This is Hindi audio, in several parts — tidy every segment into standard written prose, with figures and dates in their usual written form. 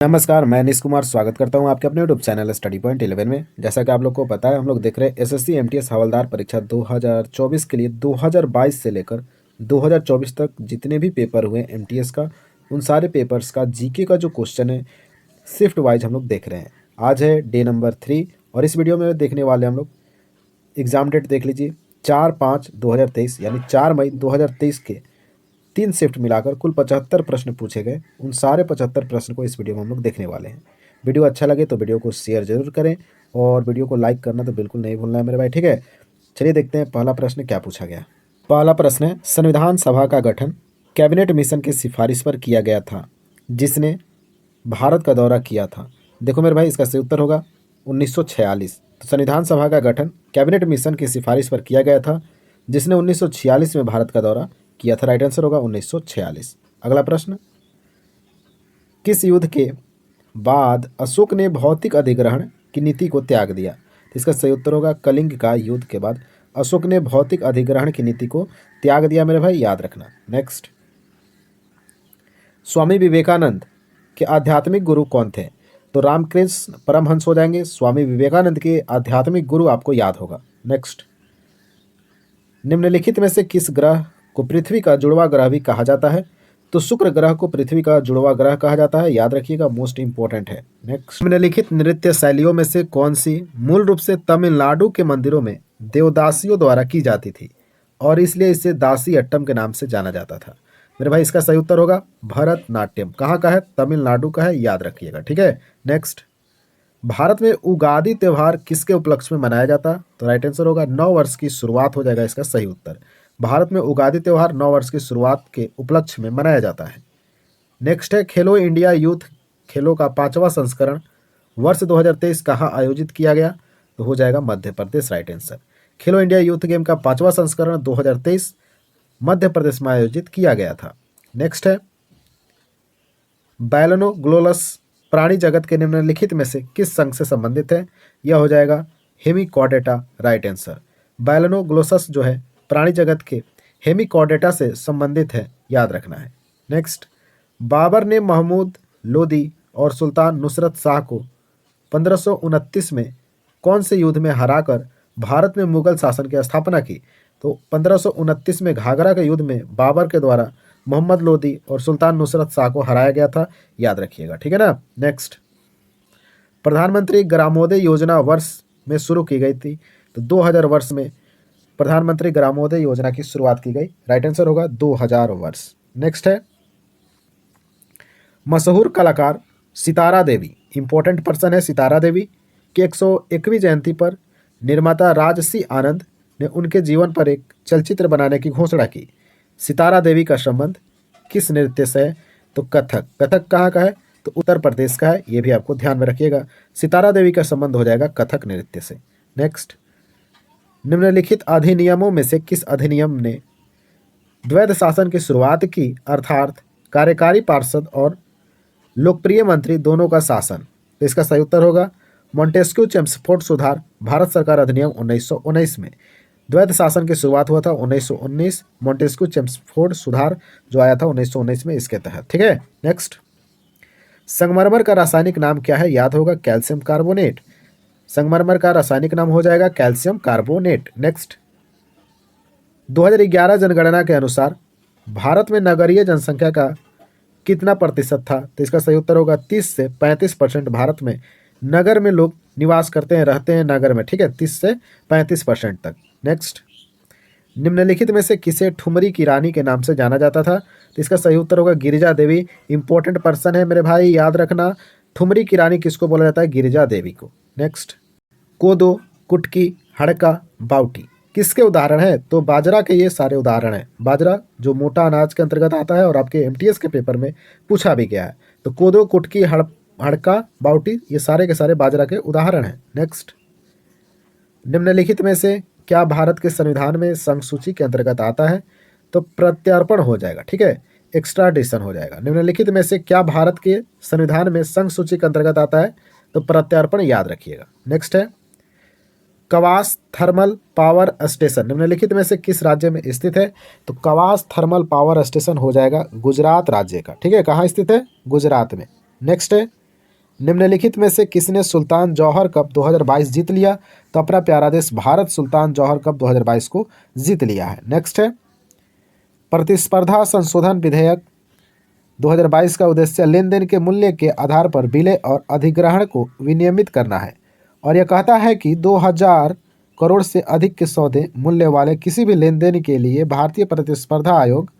नमस्कार, मैं अनीश कुमार स्वागत करता हूं आपके अपने यूट्यूब चैनल स्टडी पॉइंट 11 में। जैसा कि आप लोग को पता है, हम लोग देख रहे हैं एसएससी एमटीएस हवलदार परीक्षा 2024 के लिए 2022 से लेकर 2024 तक जितने भी पेपर हुए एमटीएस का, उन सारे पेपर्स का जीके का जो क्वेश्चन है शिफ्ट वाइज हम लोग देख रहे हैं। आज है डे नंबर 3 और इस वीडियो में देखने वाले हम लोग एग्ज़ाम डेट देख लीजिए 4/5/2023 यानी 4 मई 2023 के 3 शिफ्ट मिलाकर कुल 75 प्रश्न पूछे गए। उन सारे 75 प्रश्न को इस वीडियो में हम लोग देखने वाले हैं। वीडियो अच्छा लगे तो वीडियो को शेयर जरूर करें और वीडियो को लाइक करना तो बिल्कुल नहीं भूलना है मेरे भाई, ठीक है। चलिए देखते हैं पहला प्रश्न क्या पूछा गया। पहला प्रश्न है, संविधान सभा का गठन कैबिनेट मिशन की सिफारिश पर किया गया था जिसने भारत का दौरा किया था। देखो मेरे भाई, इसका सही उत्तर होगा 1946। तो संविधान सभा का गठन कैबिनेट मिशन की सिफारिश पर किया गया था जिसने 1946 में भारत का दौरा किया था। राइट आंसर होगा 1946। अगला प्रश्न, किस युद्ध के बाद अशोक ने भौतिक अधिग्रहण की नीति को त्याग दिया? तो इसका सही उत्तर होगा कलिंग का युद्ध के बाद अशोक ने भौतिक अधिग्रहण की नीति को त्याग दिया मेरे भाई, याद रखना। नेक्स्ट, स्वामी विवेकानंद के आध्यात्मिक गुरु कौन थे? तो रामकृष्ण परमहंस हो जाएंगे। स्वामी विवेकानंद के आध्यात्मिक गुरु आपको याद होगा। नेक्स्ट, निम्नलिखित में से किस ग्रह को पृथ्वी का जुड़वा ग्रह भी कहा जाता है? तो शुक्र ग्रह को पृथ्वी का जुड़वा ग्रह कहा जाता है, याद रखिएगा, मोस्ट इंपॉर्टेंट है। नेक्स्ट, निम्नलिखित नृत्य शैलियों में से कौन सी मूल रूप से तमिलनाडु के मंदिरों में देवदासियों द्वारा की जाती थी और इसलिए इसे दासी अट्टम के नाम से जाना जाता था? मेरे भाई, इसका सही उत्तर होगा भरतनाट्यम। कहाँ का है? तमिलनाडु का है, याद रखिएगा, ठीक है। नेक्स्ट, भारत में उगादी त्यौहार किसके उपलक्ष्य में मनाया जाता? तो राइट आंसर होगा नव वर्ष की शुरुआत हो जाएगा इसका सही उत्तर। भारत में उगादी त्यौहार नव वर्ष की शुरुआत के उपलक्ष्य में मनाया जाता है। नेक्स्ट है, खेलो इंडिया यूथ खेलों का 5वां संस्करण वर्ष 2023 कहाँ आयोजित किया गया? तो हो जाएगा मध्य प्रदेश, राइट आंसर। खेलो इंडिया यूथ गेम का 5वां संस्करण 2023 मध्य प्रदेश में आयोजित किया गया था। नेक्स्ट है, बैलनोग्लोलस प्राणी जगत के निम्नलिखित में से किस संघ से संबंधित है? यह हो जाएगा हेमिकॉर्डेटा, राइट आंसर। बैलनोग्लोसस जो है प्राणी जगत के हेमिकॉर्डेटा से संबंधित है, याद रखना है। नेक्स्ट, बाबर ने महमूद लोदी और सुल्तान नुसरत शाह को 1529 में कौन से युद्ध में हराकर भारत में मुगल शासन की स्थापना की? तो 1529 में घाघरा के युद्ध में बाबर के द्वारा मोहम्मद लोदी और सुल्तान नुसरत शाह को हराया गया था, याद रखिएगा, ठीक है ना। नेक्स्ट, प्रधानमंत्री ग्रामोदय योजना वर्ष में शुरू की गई थी? तो 2000 वर्ष में प्रधानमंत्री ग्रामोदय योजना की शुरुआत की गई, राइट आंसर होगा 2000 वर्ष। नेक्स्ट है, मशहूर कलाकार सितारा देवी, इंपॉर्टेंट पर्सन है सितारा देवी, की 101वीं जयंती पर निर्माता राजसी आनंद ने उनके जीवन पर एक चलचित्र बनाने की घोषणा की। सितारा देवी का संबंध किस नृत्य से है? तो कथक। कथक कहाँ का है? तो उत्तर प्रदेश का है, ये भी आपको ध्यान में रखिएगा। सितारा देवी का संबंध हो जाएगा कथक नृत्य से। नेक्स्ट, निम्नलिखित अधिनियमों में से किस अधिनियम ने द्वैध शासन की शुरुआत की, अर्थात कार्यकारी पार्षद और लोकप्रिय मंत्री दोनों का शासन? तो इसका सही उत्तर होगा मॉन्टेस्क्यू चेम्सफोर्ड सुधार भारत सरकार अधिनियम 1919 में द्वैध शासन की शुरुआत हुआ था 1919। मॉन्टेस्क्यू चेम्सफोर्ड सुधार जो आया था 1919 में, इसके तहत, ठीक है। नेक्स्ट, संगमरमर का रासायनिक नाम क्या है? याद होगा कैल्शियम कार्बोनेट। संगमरमर का रासायनिक नाम हो जाएगा कैल्शियम कार्बोनेट। नेक्स्ट, 2011 जनगणना के अनुसार भारत में नगरीय जनसंख्या का कितना प्रतिशत था? तो इसका सही उत्तर होगा 30 से 35% भारत में नगर में लोग निवास करते हैं, रहते हैं नगर में, ठीक है, 30 से 35% तक। नेक्स्ट, निम्नलिखित में से किसे ठुमरी की रानी के नाम से जाना जाता था? तो इसका सही उत्तर होगा गिरिजा देवी, इंपॉर्टेंट पर्सन है मेरे भाई, याद रखना। ठुमरी की रानी किसको बोला जाता है? गिरिजा देवी को। नेक्स्ट, कोदो, कुटकी, हड़का, बाउटी किसके उदाहरण है? तो बाजरा के ये सारे उदाहरण हैं। बाजरा जो मोटा अनाज के अंतर्गत आता है और आपके एमटीएस के पेपर में पूछा भी गया है। तो कोदो, कुटकी, हड़का, बाउटी ये सारे के सारे बाजरा के उदाहरण हैं। नेक्स्ट, निम्नलिखित में से क्या भारत के संविधान में संघ सूची के अंतर्गत आता है? तो प्रत्यार्पण हो जाएगा, ठीक है, एक्स्ट्राडिशन हो जाएगा। निम्नलिखित में से क्या भारत के संविधान में संघ सूची के अंतर्गत आता है? तो प्रत्यार्पण, याद रखिएगा। नेक्स्ट है, कवास थर्मल पावर स्टेशन निम्नलिखित में से किस राज्य में स्थित है? तो कवास थर्मल पावर स्टेशन हो जाएगा गुजरात राज्य का, ठीक है। कहाँ स्थित है? गुजरात में। नेक्स्ट है, निम्नलिखित में से किसने सुल्तान जौहर कप 2022 जीत लिया? तो अपना प्यारा देश भारत सुल्तान जौहर कप 2022 को जीत लिया है। नेक्स्ट है, प्रतिस्पर्धा संशोधन विधेयक 2022 का उद्देश्य लेन देन के मूल्य के आधार पर विलय और अधिग्रहण को विनियमित करना है और यह कहता है कि 2000 करोड़ से अधिक के सौदे मूल्य वाले किसी भी लेन देन के लिए भारतीय प्रतिस्पर्धा आयोग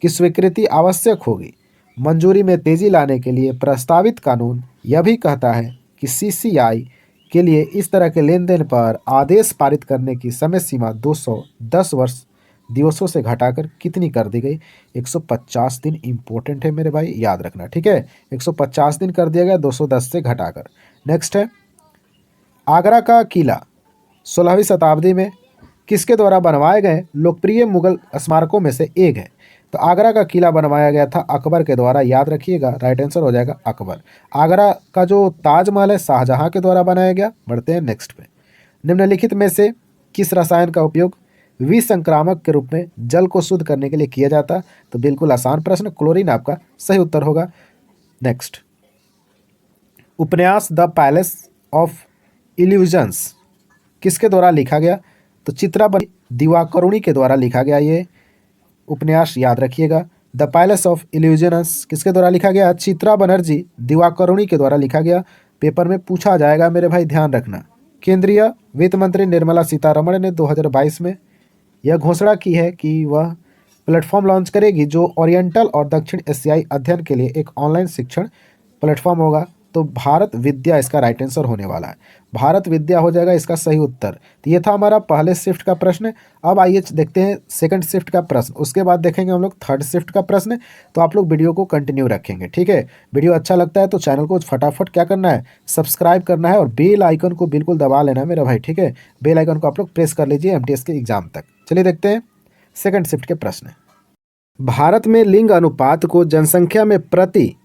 की स्वीकृति आवश्यक होगी। मंजूरी में तेजी लाने के लिए प्रस्तावित कानून यह भी कहता है कि सीसीआई के लिए इस तरह के लेन देन पर आदेश पारित करने की समय सीमा 210 वर्ष दिवसों से घटाकर कितनी कर दी गई? 150 दिन। इंपॉर्टेंट है मेरे भाई, याद रखना, ठीक है। 150 दिन कर दिया गया 210 से घटाकर। नेक्स्ट है, आगरा का किला 16वीं शताब्दी में किसके द्वारा बनवाए गए लोकप्रिय मुगल स्मारकों में से एक है? तो आगरा का किला बनवाया गया था अकबर के द्वारा, याद रखिएगा, राइट आंसर हो जाएगा अकबर। आगरा का जो ताजमहल है शाहजहां के द्वारा बनाया गया। बढ़ते हैं नेक्स्ट पे। निम्नलिखित में से किस रसायन का उपयोग विसंक्रामक के रूप में जल को शुद्ध करने के लिए किया जाता है? तो बिल्कुल आसान प्रश्न, क्लोरीन आपका सही उत्तर होगा। नेक्स्ट, उपन्यास द पैलेस ऑफ इल्यूजन्स किसके द्वारा लिखा गया? तो चित्रा दिवाकरुणी के द्वारा लिखा गया ये उपन्यास, याद रखिएगा। द पैलेस ऑफ इल्यूजन्स किसके द्वारा लिखा गया? चित्रा बनर्जी दिवाकरुणी के द्वारा लिखा गया। पेपर में पूछा जाएगा मेरे भाई, ध्यान रखना। केंद्रीय वित्त मंत्री निर्मला सीतारमण ने 2022 में यह घोषणा की है कि वह प्लेटफॉर्म लॉन्च करेगी जो ओरिएंटल और दक्षिण एशियाई अध्ययन के लिए एक ऑनलाइन शिक्षण प्लेटफॉर्म होगा। तो भारत विद्या इसका राइट आंसर होने वाला है। भारत विद्या हो जाएगा इसका सही उत्तर। तो ये था हमारा पहले शिफ्ट का प्रश्न। अब आइए देखते हैं सेकंड शिफ्ट का प्रश्न, उसके बाद देखेंगे हम लोग थर्ड शिफ्ट का प्रश्न। तो आप लोग वीडियो को कंटिन्यू रखेंगे, ठीक है। वीडियो अच्छा लगता है तो चैनल को फटाफट क्या करना है, सब्सक्राइब करना है और बेल आइकन को बिल्कुल दबा लेना है मेरा भाई, ठीक है। बेल आइकन को आप लोग प्रेस कर लीजिए एमटीएस के एग्जाम तक। चलिए देखते हैं सेकंड शिफ्ट के प्रश्न। भारत में लिंग अनुपात को जनसंख्या में प्रति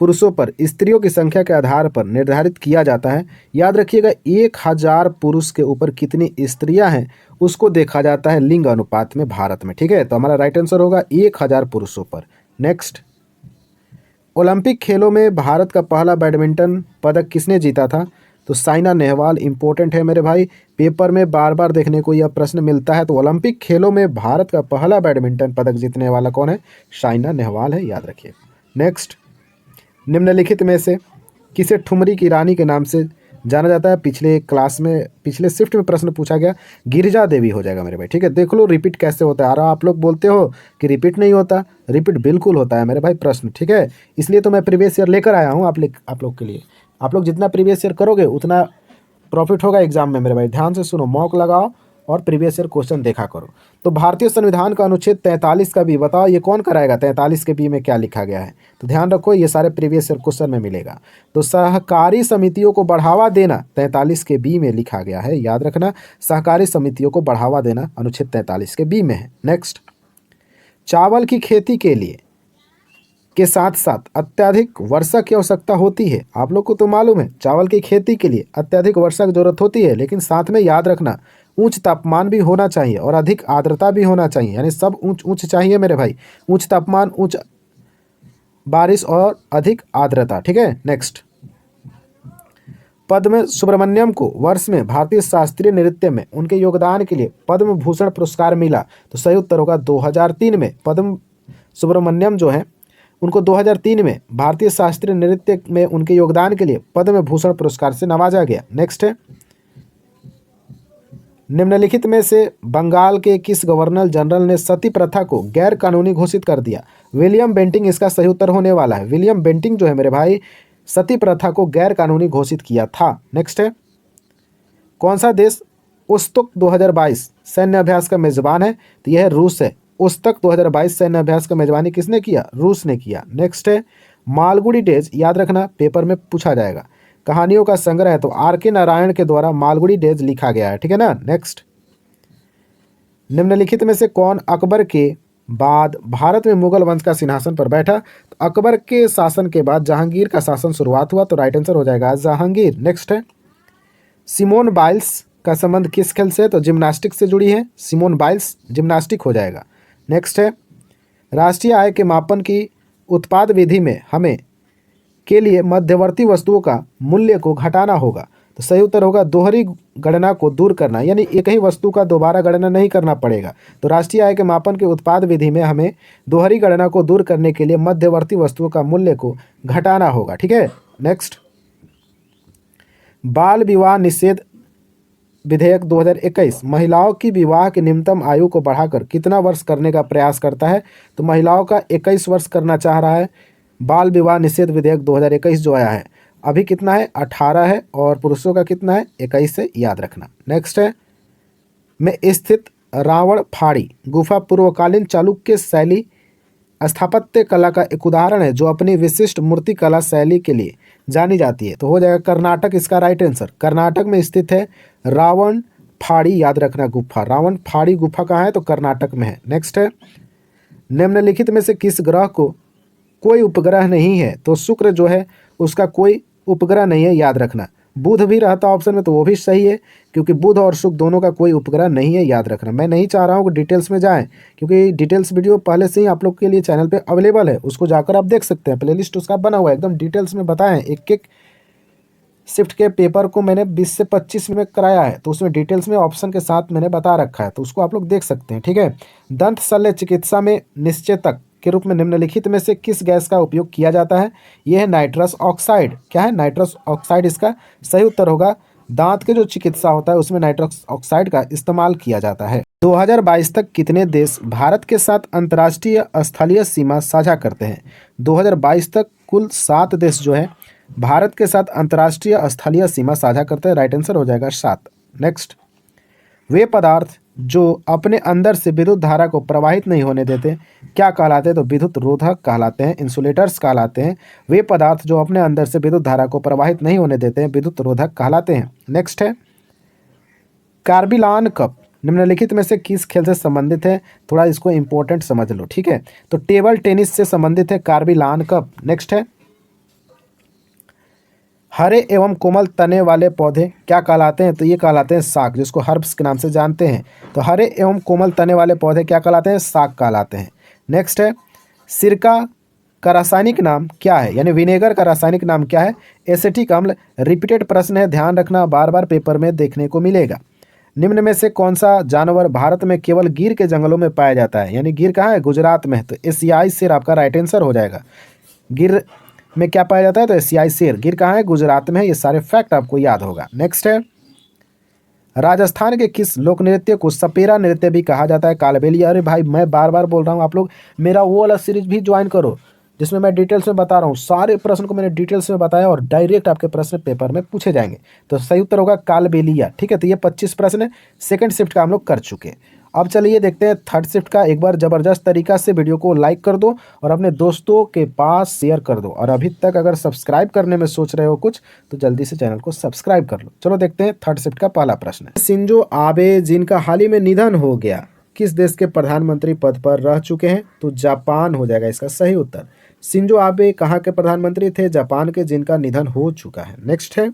पुरुषों पर स्त्रियों की संख्या के आधार पर निर्धारित किया जाता है। याद रखिएगा, 1000 पुरुष के ऊपर कितनी स्त्रियां हैं उसको देखा जाता है लिंग अनुपात में भारत में, ठीक है। तो हमारा राइट आंसर होगा 1000 पुरुषों पर। नेक्स्ट, ओलंपिक खेलों में भारत का पहला बैडमिंटन पदक किसने जीता था? तो साइना नेहवाल। इंपॉर्टेंट है मेरे भाई, पेपर में बार बार देखने को यह प्रश्न मिलता है। तो ओलंपिक खेलों में भारत का पहला बैडमिंटन पदक जीतने वाला कौन है? साइना नेहवाल है, याद रखिए। नेक्स्ट, निम्नलिखित में से किसे ठुमरी की रानी के नाम से जाना जाता है? पिछले शिफ्ट में प्रश्न पूछा गया, गिरिजा देवी हो जाएगा मेरे भाई, ठीक है। देख लो रिपीट कैसे होता है। अरे आप लोग बोलते हो कि रिपीट नहीं होता, रिपीट बिल्कुल होता है मेरे भाई प्रश्न, ठीक है। इसलिए तो मैं प्रीवियस ईयर लेकर आया हूँ आप लोग के लिए। आप लोग जितना प्रीवियस ईयर करोगे उतना प्रॉफिट होगा एग्जाम में मेरे भाई। ध्यान से सुनो, मॉक लगाओ और प्रीवियस ईयर क्वेश्चन देखा करो। तो भारतीय संविधान का अनुच्छेद 43 का बी बताओ, ये कौन कराएगा? 43 के बी में क्या लिखा गया है? तो ध्यान रखो, ये सारे प्रीवियस ईयर क्वेश्चन में मिलेगा। तो सहकारी समितियों को बढ़ावा देना 43 के बी में लिखा गया है, याद रखना। सहकारी समितियों को बढ़ावा देना अनुच्छेद 43 के बी में है। नेक्स्ट, चावल की खेती के लिए के साथ साथ अत्यधिक वर्षा की आवश्यकता होती है। आप लोग को तो मालूम है चावल की खेती के लिए अत्यधिक वर्षा की जरूरत होती है, लेकिन साथ में याद रखना उच्च तापमान भी होना चाहिए और अधिक आर्द्रता भी होना चाहिए, यानी सब ऊंच चाहिए मेरे भाई। उच्च तापमान, उच्च बारिश और अधिक आर्द्रता, ठीक है। नेक्स्ट, पद्म सुब्रमण्यम को वर्ष में भारतीय शास्त्रीय नृत्य में उनके योगदान के लिए पद्म भूषण पुरस्कार मिला। तो सही उत्तर होगा 2003 में। पद्म सुब्रमण्यम जो है उनको 2003 में भारतीय शास्त्रीय नृत्य में उनके योगदान के लिए पद्म भूषण पुरस्कार से नवाजा गया। नेक्स्ट है, निम्नलिखित में से बंगाल के किस गवर्नर जनरल ने सती प्रथा को गैर कानूनी घोषित कर दिया? विलियम बेंटिंग इसका सही उत्तर होने वाला है। विलियम बेंटिंग जो है मेरे भाई सती प्रथा को गैर कानूनी घोषित किया था। नेक्स्ट है, कौन सा देश उस्तक 2022 सैन्य अभ्यास का मेजबान है? तो यह है रूस है। उस्तक 2022 सैन्य अभ्यास का मेजबानी किसने किया? रूस ने किया। नेक्स्ट है, मालगुडी डेज, याद रखना पेपर में पूछा जाएगा। कहानियों का संग्रह है, तो आर.के. नारायण के द्वारा मालगुडी डेज लिखा गया है, ठीक है ना। नेक्स्ट, निम्नलिखित में से कौन अकबर के बाद भारत में मुगल वंश का सिंहासन पर बैठा? तो अकबर के शासन के बाद जहांगीर का शासन शुरुआत हुआ, तो राइट आंसर हो जाएगा जहांगीर। नेक्स्ट है, सिमोन बाइल्स का संबंध किस खेल से? तो जिम्नास्टिक से जुड़ी है। सिमोन बाइल्स जिम्नास्टिक हो जाएगा। नेक्स्ट है, राष्ट्रीय आय के मापन की उत्पाद विधि में हमें के लिए मध्यवर्ती वस्तुओं का मूल्य को घटाना होगा। तो सही उत्तर होगा दोहरी गणना को दूर करना, यानी एक ही वस्तु का दोबारा गणना नहीं करना पड़ेगा। तो राष्ट्रीय आय के मापन के उत्पाद विधि में हमें दोहरी गणना को दूर करने के लिए मध्यवर्ती वस्तुओं का मूल्य को घटाना होगा। ठीक है, नेक्स्ट, बाल विवाह निषेध विधेयक 2021 महिलाओं की विवाह की न्यूनतम आयु को बढ़ाकर कितना वर्ष करने का प्रयास करता है? तो महिलाओं का 21 वर्ष करना चाह रहा है। बाल विवाह निषेध विधेयक 2021 जो आया है, अभी कितना है? 18 है, और पुरुषों का कितना है? 21 है, याद रखना। नेक्स्ट है, में स्थित रावण फाड़ी गुफा पूर्वकालीन चालुक्य शैली स्थापत्य कला का एक उदाहरण है जो अपनी विशिष्ट मूर्ति कला शैली के लिए जानी जाती है। तो हो जाएगा कर्नाटक इसका राइट आंसर। कर्नाटक में स्थित है रावण फाड़ी, याद रखना गुफा। रावण फाड़ी गुफा कहाँ है? तो कर्नाटक में है। नेक्स्ट है, निम्नलिखित में से किस ग्रह को कोई उपग्रह नहीं है? तो शुक्र जो है उसका कोई उपग्रह नहीं है, याद रखना। बुध भी रहता ऑप्शन में तो वो भी सही है, क्योंकि बुध और शुक्र दोनों का कोई उपग्रह नहीं है, याद रखना। मैं नहीं चाह रहा हूँ कि डिटेल्स में जाएं, क्योंकि डिटेल्स वीडियो पहले से ही आप लोग के लिए चैनल पे अवेलेबल है, उसको जाकर आप देख सकते हैं। प्लेलिस्ट उसका बना हुआ है, एकदम डिटेल्स में बताएं। एक एक शिफ्ट के पेपर को मैंने 20 से 25 में कराया है, तो उसमें डिटेल्स में ऑप्शन के साथ मैंने बता रखा है, तो उसको आप लोग देख सकते हैं। ठीक है, दंत शल्य चिकित्सा में निश्चेतक के रूप में निम्नलिखित में से किस गैस का उपयोग किया जाता है? यह है नाइट्रस ऑक्साइड। क्या है? नाइट्रस ऑक्साइड इसका सही उत्तर होगा। दांत के जो चिकित्सा होता है उसमें नाइट्रस ऑक्साइड का इस्तेमाल किया जाता है। 2022 तक कितने देश भारत के साथ अंतर्राष्ट्रीय स्थलीय सीमा साझा करते हैं? 2022 तक कुल 7 देश जो है भारत के साथ अंतर्राष्ट्रीय स्थलीय सीमा साझा करते हैं। राइट आंसर हो जाएगा 7। नेक्स्ट, वे पदार्थ जो अपने अंदर से विद्युत धारा को प्रवाहित नहीं होने देते क्या कहलाते हैं? तो विद्युत रोधक कहलाते हैं, इंसुलेटर्स कहलाते हैं। वे पदार्थ जो अपने अंदर से विद्युत धारा को प्रवाहित नहीं होने देते हैं विद्युत रोधक कहलाते हैं। नेक्स्ट है, कार्बिलान कप निम्नलिखित में से किस खेल से संबंधित है? थोड़ा इसको इंपॉर्टेंट समझ लो। ठीक है, तो टेबल टेनिस से संबंधित है कार्बिलान कप। नेक्स्ट है, हरे एवं कोमल तने वाले पौधे क्या कहलाते हैं? तो ये कहलाते हैं साग, जिसको हर्ब्स के नाम से जानते हैं। तो हरे एवं कोमल तने वाले पौधे क्या कहलाते हैं? साग कहलाते हैं। नेक्स्ट है, सिरका का रासायनिक नाम क्या है? यानी विनेगर का रासायनिक नाम क्या है? एसिटिक अम्ल। रिपीटेड प्रश्न है, ध्यान रखना, बार बार पेपर में देखने को मिलेगा। निम्न में से कौन सा जानवर भारत में केवल गिर के जंगलों में पाया जाता है? यानी गिर कहाँ है? गुजरात में है। तो एशियाई शेर आपका राइट आंसर हो जाएगा। गिर में क्या पाया जाता है? तो एशियाई शेर। गिर कहाँ है? गुजरात में है। ये सारे फैक्ट आपको याद होगा। नेक्स्ट है, राजस्थान के किस लोक नृत्य को सपेरा नृत्य भी कहा जाता है? कालबेलिया। अरे भाई मैं बार बार बोल रहा हूँ, आप लोग मेरा वो वाला सीरीज भी ज्वाइन करो जिसमें मैं डिटेल्स में बता रहा हूँ। सारे प्रश्न को मैंने डिटेल्स में बताया और डायरेक्ट आपके प्रश्न पेपर में पूछे जाएंगे। तो सही उत्तर होगा कालबेलिया। ठीक है, तो ये 25 प्रश्न है, सेकंड शिफ्ट का हम लोग कर चुके हैं। अब चलिए देखते हैं थर्ड शिफ्ट का। एक बार ज़बरदस्त तरीका से वीडियो को लाइक कर दो और अपने दोस्तों के पास शेयर कर दो, और अभी तक अगर सब्सक्राइब करने में सोच रहे हो कुछ तो जल्दी से चैनल को सब्सक्राइब कर लो। चलो देखते हैं थर्ड शिफ्ट का पहला प्रश्न है। शिंजो आबे जिनका हाल ही में निधन हो गया किस देश के प्रधानमंत्री पद पर रह चुके हैं? तो जापान हो जाएगा इसका सही उत्तर। शिंजो आबे कहाँ के प्रधानमंत्री थे? जापान के, जिनका निधन हो चुका है। नेक्स्ट है,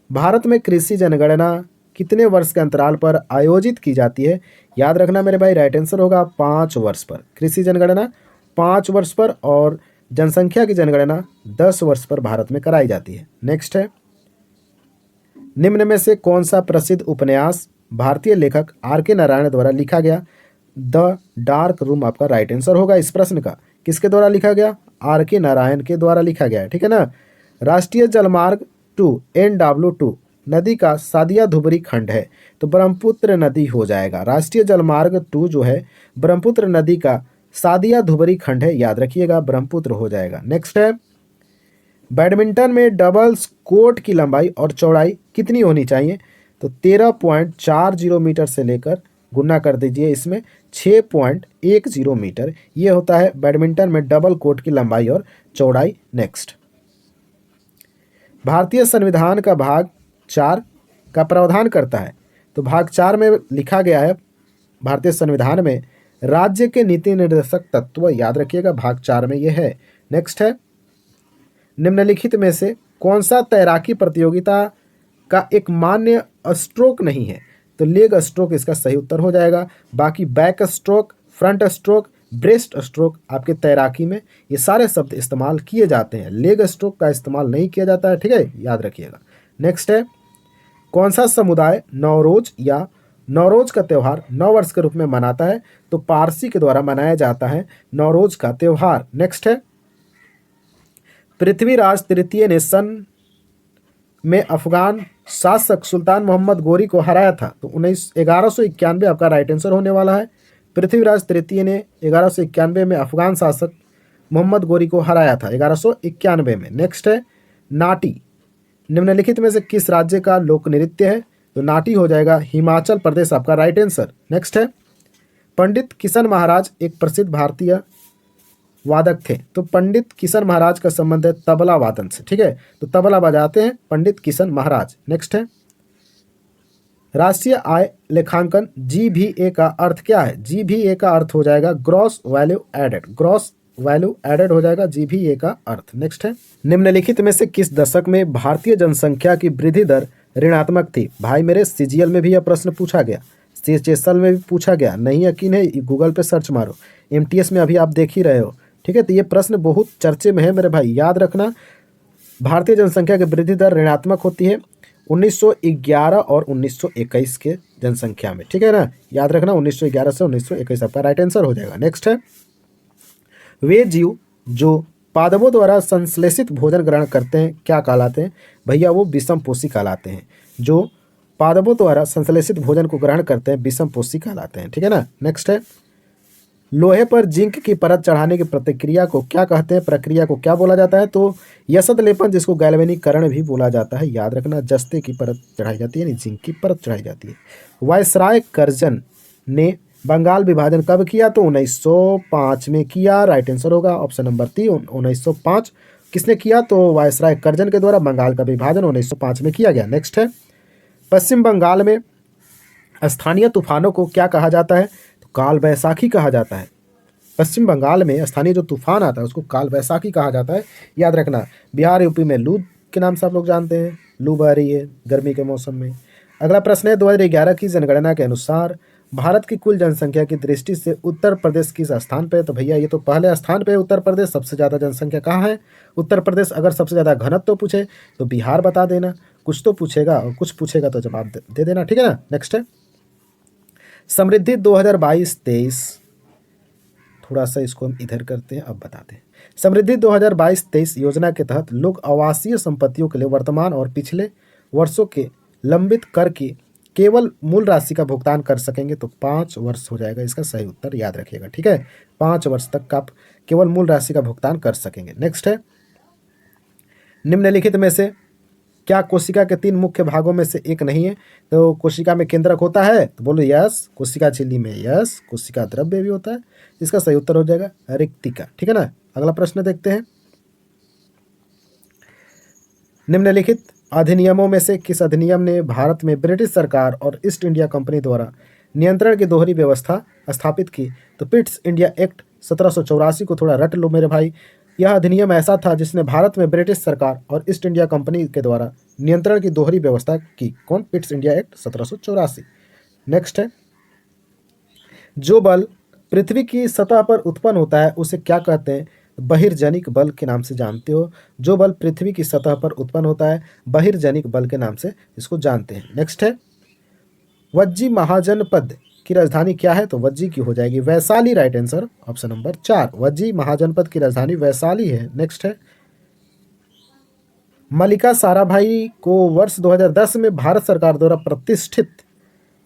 भारत में कृषि जनगणना कितने वर्ष के अंतराल पर आयोजित की जाती है? याद रखना मेरे भाई, राइट आंसर होगा 5 वर्ष पर। कृषि जनगणना 5 वर्ष पर और जनसंख्या की जनगणना 10 वर्ष पर भारत में कराई जाती है। नेक्स्ट है, निम्न में से कौन सा प्रसिद्ध उपन्यास भारतीय लेखक आर.के. नारायण द्वारा लिखा गया? द डार्क रूम आपका राइट आंसर होगा इस प्रश्न का। किसके द्वारा लिखा गया? आर.के. नारायण के द्वारा लिखा गया है। ठीक है ना। राष्ट्रीय जलमार्ग 2 NW2 नदी का सादिया धुबरी खंड है, तो ब्रह्मपुत्र नदी हो जाएगा। राष्ट्रीय जलमार्ग 2 जो है ब्रह्मपुत्र नदी का सादिया धुबरी खंड है, याद रखिएगा, ब्रह्मपुत्र हो जाएगा। नेक्स्ट है, बैडमिंटन में डबल्स कोर्ट की लंबाई और चौड़ाई कितनी होनी चाहिए? तो 13.40 मीटर से लेकर गुना कर दीजिए इसमें 6.10 मीटर, ये होता है बैडमिंटन में डबल कोर्ट की लंबाई और चौड़ाई। नेक्स्ट, भारतीय संविधान का भाग 4 का प्रावधान करता है, तो भाग 4 में लिखा गया है भारतीय संविधान में राज्य के नीति निर्देशक तत्व, याद रखिएगा भाग 4 में ये है। नेक्स्ट है, निम्नलिखित में से कौन सा तैराकी प्रतियोगिता का एक मान्य स्ट्रोक नहीं है? तो लेग स्ट्रोक इसका सही उत्तर हो जाएगा। बाकी back stroke, front stroke, breast stroke आपके तैराकी में ये सारे शब्द इस्तेमाल किए जाते हैं। लेग स्ट्रोक का इस्तेमाल नहीं किया जाता है, ठीक है, याद रखिएगा। नेक्स्ट है, कौन सा समुदाय नवरोज या नवरोज का त्यौहार नव वर्ष के रूप में मनाता है? तो पारसी के द्वारा मनाया जाता है नवरोज का त्यौहार। नेक्स्ट है, पृथ्वीराज तृतीय ने सन में अफगान शासक सुल्तान मोहम्मद गोरी को हराया था। तो 1191 आपका राइट आंसर होने वाला है। पृथ्वीराज तृतीय ने 1191 में अफगान शासक मोहम्मद गोरी को हराया था 1191 में। नेक्स्ट है, नाटी निम्नलिखित में से किस राज्य का लोक नृत्य है? तो नाटी हो जाएगा हिमाचल प्रदेश आपका राइट आंसर। नेक्स्ट है, पंडित किशन महाराज एक प्रसिद्ध भारतीय वादक थे। तो पंडित किशन महाराज का संबंध है तबला वादन से, ठीक है, तो तबला बजाते हैं पंडित किशन महाराज। नेक्स्ट है, राष्ट्रीय आय लेखांकन GVA का अर्थ क्या है? GVA का अर्थ हो जाएगा gross value added, gross value added हो जाएगा GVA का अर्थ। नेक्स्ट है, निम्नलिखित में से किस दशक में भारतीय जनसंख्या की वृद्धि दर ऋणात्मक थी? भाई मेरे CGL में भी यह प्रश्न पूछा गया, CHSL में भी पूछा गया, नहीं यकीन है गूगल पे सर्च मारो, MTS में अभी आप देख ही रहे हो, ठीक है। तो ये प्रश्न बहुत चर्चे में है मेरे भाई, याद रखना। भारतीय जनसंख्या की वृद्धि दर ऋणात्मक होती है 1911 और 1921 के जनसंख्या में, ठीक है ना, याद रखना 1911 से 1921 आपका राइट आंसर हो जाएगा। नेक्स्ट है, वे जीव जो पादपों द्वारा संश्लेषित भोजन ग्रहण करते हैं क्या कहलाते हैं? भैया वो विषमपोषी कहलाते हैं। जो पादपों द्वारा संश्लेषित भोजन को ग्रहण करते हैं विषमपोषी कहलाते हैं, ठीक है ना। नेक्स्ट है, लोहे पर जिंक की परत चढ़ाने की प्रतिक्रिया को क्या कहते हैं? प्रक्रिया को क्या बोला जाता है? तो यसद लेपन, जिसको गैल्वेनीकरण भी बोला जाता है, याद रखना। जस्ते की परत चढ़ाई जाती है, यानी जिंक की परत चढ़ाई जाती है। वायसराय कर्जन ने बंगाल विभाजन कब किया? तो 1905 में किया, राइट आंसर होगा ऑप्शन नंबर 3 1905। किसने किया? तो वायसराय कर्जन के द्वारा बंगाल का विभाजन 1905 में किया गया। नेक्स्ट है, पश्चिम बंगाल में स्थानीय तूफानों को क्या कहा जाता है? तो काल वैसाखी कहा जाता है। पश्चिम बंगाल में स्थानीय जो तूफान आता है उसको काल वैसाखी कहा जाता है, याद रखना। बिहार यूपी में लू के नाम से आप लोग जानते हैं, लू बह रही है गर्मी के मौसम में। अगला प्रश्न है, 2011 की जनगणना के अनुसार भारत की कुल जनसंख्या की दृष्टि से उत्तर प्रदेश किस स्थान पे है? तो भैया ये तो पहले स्थान पे है उत्तर प्रदेश। सबसे ज़्यादा जनसंख्या कहाँ है? उत्तर प्रदेश। अगर सबसे ज़्यादा घनत्व तो पूछे तो बिहार बता देना, कुछ तो पूछेगा और कुछ पूछेगा तो जवाब दे देना, ठीक है ना। नेक्स्ट है, समृद्धि 2022-23, थोड़ा सा इसको हम इधर करते हैं, अब बताते हैं। समृद्धि 2022-23 योजना के तहत लोग आवासीय संपत्तियों के लिए वर्तमान और पिछले वर्षों के लंबित कर की केवल मूल राशि का भुगतान कर सकेंगे। तो 5 वर्ष हो जाएगा इसका सही उत्तर, याद रखिएगा, ठीक है। 5 वर्ष तक का आप केवल मूल राशि का भुगतान कर सकेंगे। नेक्स्ट है, निम्नलिखित में से क्या कोशिका के 3 मुख्य भागों में से एक नहीं है? तो कोशिका में केंद्रक होता है, तो बोलो यस। कोशिका झिल्ली में यस। कोशिका द्रव्य भी होता है, इसका सही उत्तर हो जाएगा रिक्तिका, ठीक है ना। अगला प्रश्न देखते हैं, निम्नलिखित अधिनियमों में से किस अधिनियम ने भारत में ब्रिटिश सरकार और ईस्ट इंडिया कंपनी द्वारा नियंत्रण की दोहरी व्यवस्था स्थापित की? तो पिट्स इंडिया एक्ट 1784 को थोड़ा रट लो मेरे भाई। यह अधिनियम ऐसा था जिसने भारत में ब्रिटिश सरकार और ईस्ट इंडिया कंपनी के द्वारा नियंत्रण की दोहरी व्यवस्था की। कौन? Pitt's India act 1784। नेक्स्ट है, जो बल पृथ्वी की सतह पर उत्पन्न होता है उसे क्या कहते हैं? बहिर्जनिक बल के नाम से जानते हो। जो बल पृथ्वी की सतह पर उत्पन्न होता है बहिर्जनिक बल के नाम से इसको जानते हैं। नेक्स्ट है, वज्जी महाजनपद की राजधानी क्या है? तो वज्जी की हो जाएगी Vaishali, right answer option number 4। Vajji Mahajanapada की राजधानी वैशाली है। नेक्स्ट है, मल्लिका साराभाई को वर्ष 2010 में भारत सरकार द्वारा प्रतिष्ठित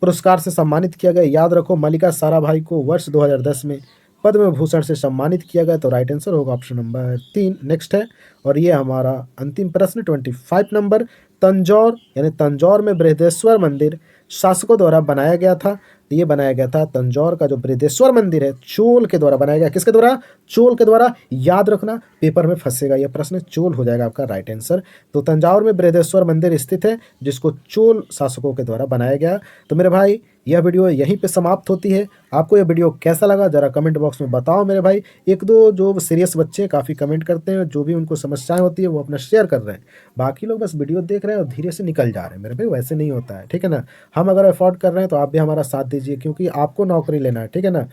पुरस्कार से सम्मानित किया गया। याद रखो, मल्लिका साराभाई को वर्ष 2010 में पद्म भूषण से सम्मानित किया गया। तो राइट आंसर होगा ऑप्शन नंबर 3। नेक्स्ट है, और ये हमारा अंतिम प्रश्न 25 नंबर, तंजौर यानी तंजौर में बृहदेश्वर मंदिर शासकों द्वारा बनाया गया था। तो ये बनाया गया था तंजौर का जो बृहदेश्वर मंदिर है चोल के द्वारा बनाया गया। किसके द्वारा? चोल के द्वारा। याद रखना, पेपर में फंसेगा यह प्रश्न, चोल हो जाएगा आपका राइट आंसर। तो तंजौर में बृहदेश्वर मंदिर स्थित है जिसको चोल शासकों के द्वारा बनाया गया। तो मेरे भाई यह वीडियो यहीं पे समाप्त होती है। आपको यह वीडियो कैसा लगा जरा कमेंट बॉक्स में बताओ मेरे भाई। एक दो जो सीरियस बच्चे काफ़ी कमेंट करते हैं, जो भी उनको समस्याएं होती है वो अपना शेयर कर रहे हैं, बाकी लोग बस वीडियो देख रहे हैं और धीरे से निकल जा रहे हैं। मेरे भाई वैसे नहीं होता है, ठीक है ना। हम अगर अफोर्ड कर रहे हैं तो आप भी हमारा साथ दीजिए, क्योंकि आपको नौकरी लेना है, ठीक है ना।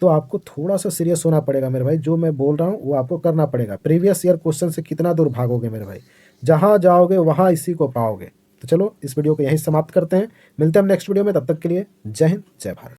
तो तो आपको थोड़ा सा सीरियस होना पड़ेगा मेरे भाई। जो मैं बोल रहा हूँ वो आपको करना पड़ेगा। प्रीवियस ईयर क्वेश्चन से कितना दूर भागोगे मेरे भाई, जहाँ जाओगे वहाँ इसी को पाओगे। तो चलो इस वीडियो को यहीं समाप्त करते हैं, मिलते हैं हम नेक्स्ट वीडियो में। तब तक के लिए जय हिंद, जय भारत।